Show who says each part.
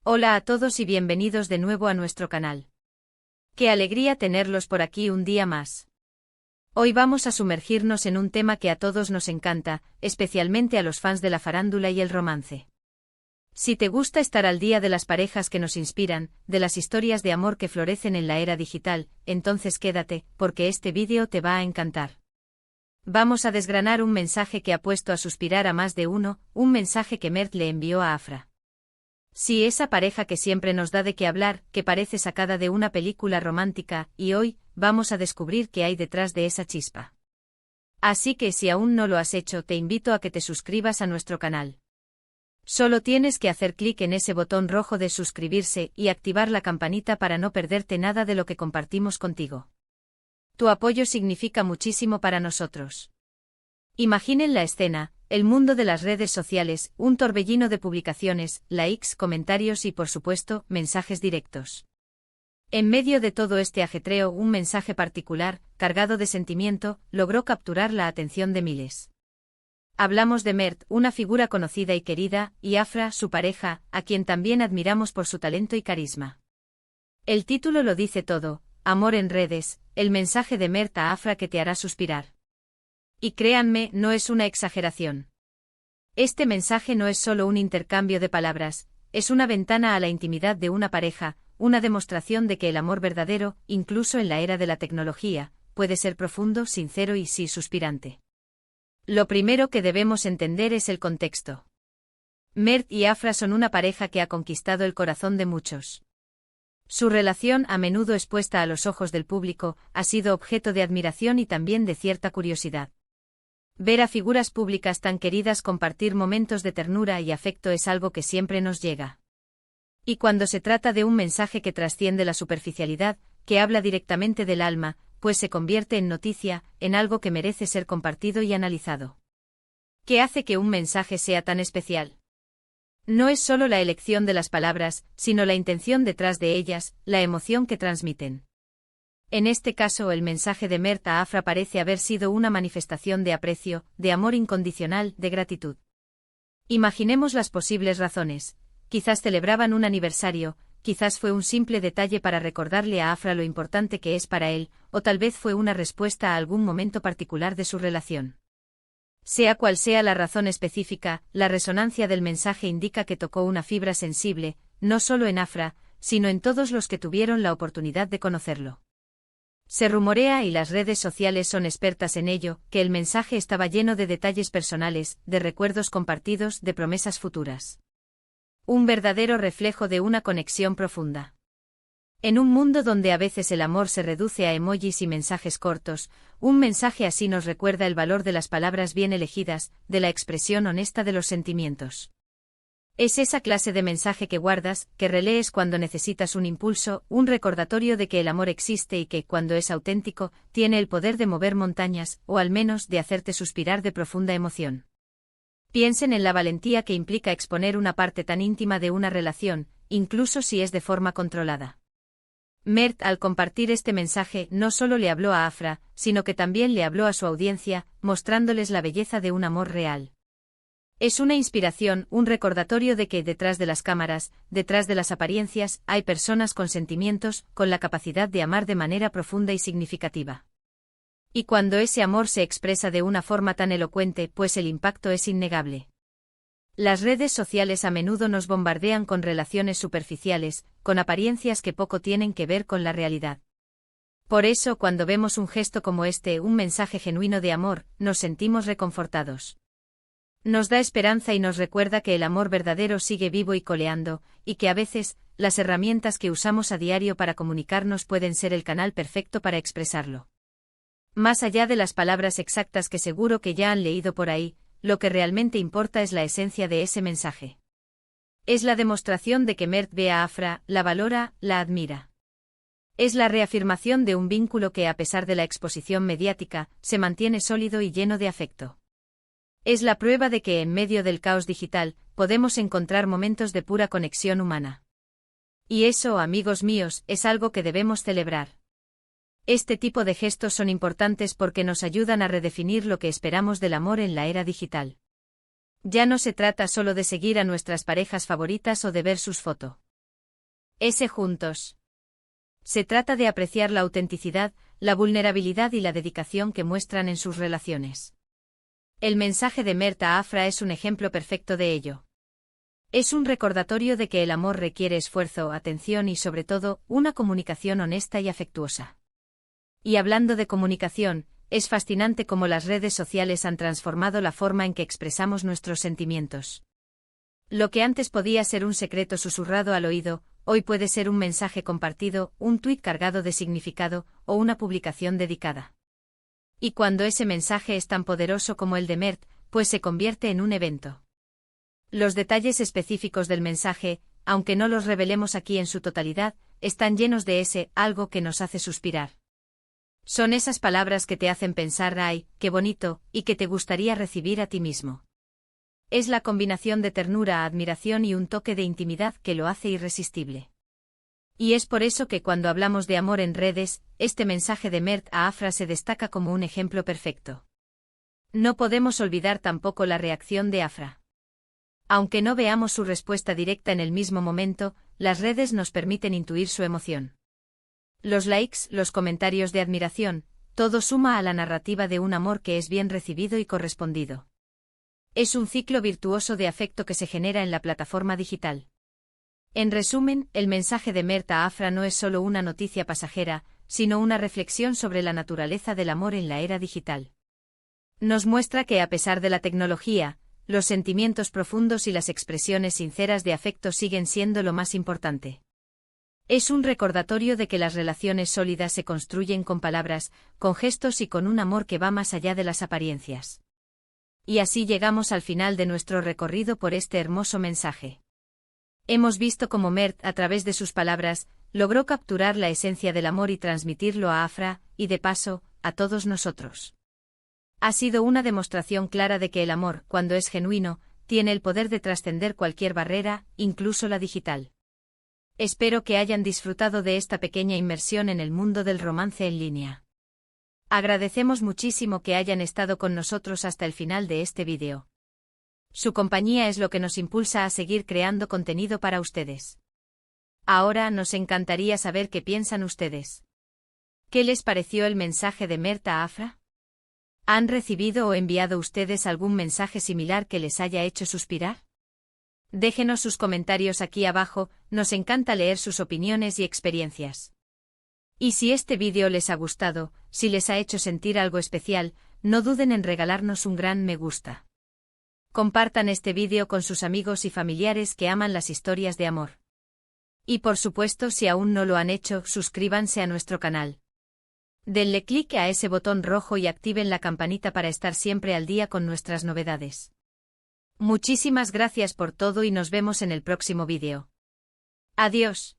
Speaker 1: Hola a todos y bienvenidos de nuevo a nuestro canal. Qué alegría tenerlos por aquí un día más. Hoy vamos a sumergirnos en un tema que a todos nos encanta, especialmente a los fans de la farándula y el romance. Si te gusta estar al día de las parejas que nos inspiran, de las historias de amor que florecen en la era digital, entonces quédate, porque este vídeo te va a encantar. Vamos a desgranar un mensaje que ha puesto a suspirar a más de uno, un mensaje que Mert le envió a Afra. Sí, esa pareja que siempre nos da de qué hablar, que parece sacada de una película romántica, y hoy, vamos a descubrir qué hay detrás de esa chispa. Así que si aún no lo has hecho, te invito a que te suscribas a nuestro canal. Solo tienes que hacer clic en ese botón rojo de suscribirse y activar la campanita para no perderte nada de lo que compartimos contigo. Tu apoyo significa muchísimo para nosotros. Imaginen la escena, el mundo de las redes sociales, un torbellino de publicaciones, likes, comentarios y por supuesto, mensajes directos. En medio de todo este ajetreo, un mensaje particular, cargado de sentimiento, logró capturar la atención de miles. Hablamos de Mert, una figura conocida y querida, y Afra, su pareja, a quien también admiramos por su talento y carisma. El título lo dice todo, Amor en redes, el mensaje de Mert a Afra que te hará suspirar. Y créanme, no es una exageración. Este mensaje no es solo un intercambio de palabras, es una ventana a la intimidad de una pareja, una demostración de que el amor verdadero, incluso en la era de la tecnología, puede ser profundo, sincero y sí suspirante. Lo primero que debemos entender es el contexto. Mert y Afra son una pareja que ha conquistado el corazón de muchos. Su relación, a menudo expuesta a los ojos del público, ha sido objeto de admiración y también de cierta curiosidad. Ver a figuras públicas tan queridas compartir momentos de ternura y afecto es algo que siempre nos llega. Y cuando se trata de un mensaje que trasciende la superficialidad, que habla directamente del alma, pues se convierte en noticia, en algo que merece ser compartido y analizado. ¿Qué hace que un mensaje sea tan especial? No es solo la elección de las palabras, sino la intención detrás de ellas, la emoción que transmiten. En este caso, el mensaje de Mert a Afra parece haber sido una manifestación de aprecio, de amor incondicional, de gratitud. Imaginemos las posibles razones. Quizás celebraban un aniversario, quizás fue un simple detalle para recordarle a Afra lo importante que es para él, o tal vez fue una respuesta a algún momento particular de su relación. Sea cual sea la razón específica, la resonancia del mensaje indica que tocó una fibra sensible, no solo en Afra, sino en todos los que tuvieron la oportunidad de conocerlo. Se rumorea, y las redes sociales son expertas en ello, que el mensaje estaba lleno de detalles personales, de recuerdos compartidos, de promesas futuras. Un verdadero reflejo de una conexión profunda. En un mundo donde a veces el amor se reduce a emojis y mensajes cortos, un mensaje así nos recuerda el valor de las palabras bien elegidas, de la expresión honesta de los sentimientos. Es esa clase de mensaje que guardas, que relees cuando necesitas un impulso, un recordatorio de que el amor existe y que, cuando es auténtico, tiene el poder de mover montañas, o al menos de hacerte suspirar de profunda emoción. Piensen en la valentía que implica exponer una parte tan íntima de una relación, incluso si es de forma controlada. Mert, al compartir este mensaje, no solo le habló a Afra, sino que también le habló a su audiencia, mostrándoles la belleza de un amor real. Es una inspiración, un recordatorio de que detrás de las cámaras, detrás de las apariencias, hay personas con sentimientos, con la capacidad de amar de manera profunda y significativa. Y cuando ese amor se expresa de una forma tan elocuente, pues el impacto es innegable. Las redes sociales a menudo nos bombardean con relaciones superficiales, con apariencias que poco tienen que ver con la realidad. Por eso, cuando vemos un gesto como este, un mensaje genuino de amor, nos sentimos reconfortados. Nos da esperanza y nos recuerda que el amor verdadero sigue vivo y coleando, y que a veces, las herramientas que usamos a diario para comunicarnos pueden ser el canal perfecto para expresarlo. Más allá de las palabras exactas que seguro que ya han leído por ahí, lo que realmente importa es la esencia de ese mensaje. Es la demostración de que Mert ve a Afra, la valora, la admira. Es la reafirmación de un vínculo que, a pesar de la exposición mediática, se mantiene sólido y lleno de afecto. Es la prueba de que en medio del caos digital, podemos encontrar momentos de pura conexión humana. Y eso, amigos míos, es algo que debemos celebrar. Este tipo de gestos son importantes porque nos ayudan a redefinir lo que esperamos del amor en la era digital. Ya no se trata solo de seguir a nuestras parejas favoritas o de ver sus fotos. Juntos. Se trata de apreciar la autenticidad, la vulnerabilidad y la dedicación que muestran en sus relaciones. El mensaje de Mert a Afra es un ejemplo perfecto de ello. Es un recordatorio de que el amor requiere esfuerzo, atención y sobre todo, una comunicación honesta y afectuosa. Y hablando de comunicación, es fascinante cómo las redes sociales han transformado la forma en que expresamos nuestros sentimientos. Lo que antes podía ser un secreto susurrado al oído, hoy puede ser un mensaje compartido, un tuit cargado de significado, o una publicación dedicada. Y cuando ese mensaje es tan poderoso como el de Mert, pues se convierte en un evento. Los detalles específicos del mensaje, aunque no los revelemos aquí en su totalidad, están llenos de ese algo que nos hace suspirar. Son esas palabras que te hacen pensar, ¡ay, qué bonito!, y que te gustaría recibir a ti mismo. Es la combinación de ternura, admiración y un toque de intimidad que lo hace irresistible. Y es por eso que cuando hablamos de amor en redes, este mensaje de Mert a Afra se destaca como un ejemplo perfecto. No podemos olvidar tampoco la reacción de Afra. Aunque no veamos su respuesta directa en el mismo momento, las redes nos permiten intuir su emoción. Los likes, los comentarios de admiración, todo suma a la narrativa de un amor que es bien recibido y correspondido. Es un ciclo virtuoso de afecto que se genera en la plataforma digital. En resumen, el mensaje de Mert a Afra no es solo una noticia pasajera, sino una reflexión sobre la naturaleza del amor en la era digital. Nos muestra que a pesar de la tecnología, los sentimientos profundos y las expresiones sinceras de afecto siguen siendo lo más importante. Es un recordatorio de que las relaciones sólidas se construyen con palabras, con gestos y con un amor que va más allá de las apariencias. Y así llegamos al final de nuestro recorrido por este hermoso mensaje. Hemos visto cómo Mert, a través de sus palabras, logró capturar la esencia del amor y transmitirlo a Afra, y de paso, a todos nosotros. Ha sido una demostración clara de que el amor, cuando es genuino, tiene el poder de trascender cualquier barrera, incluso la digital. Espero que hayan disfrutado de esta pequeña inmersión en el mundo del romance en línea. Agradecemos muchísimo que hayan estado con nosotros hasta el final de este vídeo. Su compañía es lo que nos impulsa a seguir creando contenido para ustedes. Ahora nos encantaría saber qué piensan ustedes. ¿Qué les pareció el mensaje de Mert a Afra? ¿Han recibido o enviado ustedes algún mensaje similar que les haya hecho suspirar? Déjenos sus comentarios aquí abajo, nos encanta leer sus opiniones y experiencias. Y si este vídeo les ha gustado, si les ha hecho sentir algo especial, no duden en regalarnos un gran me gusta. Compartan este vídeo con sus amigos y familiares que aman las historias de amor. Y por supuesto, si aún no lo han hecho, suscríbanse a nuestro canal. Denle clic a ese botón rojo y activen la campanita para estar siempre al día con nuestras novedades. Muchísimas gracias por todo y nos vemos en el próximo vídeo. Adiós.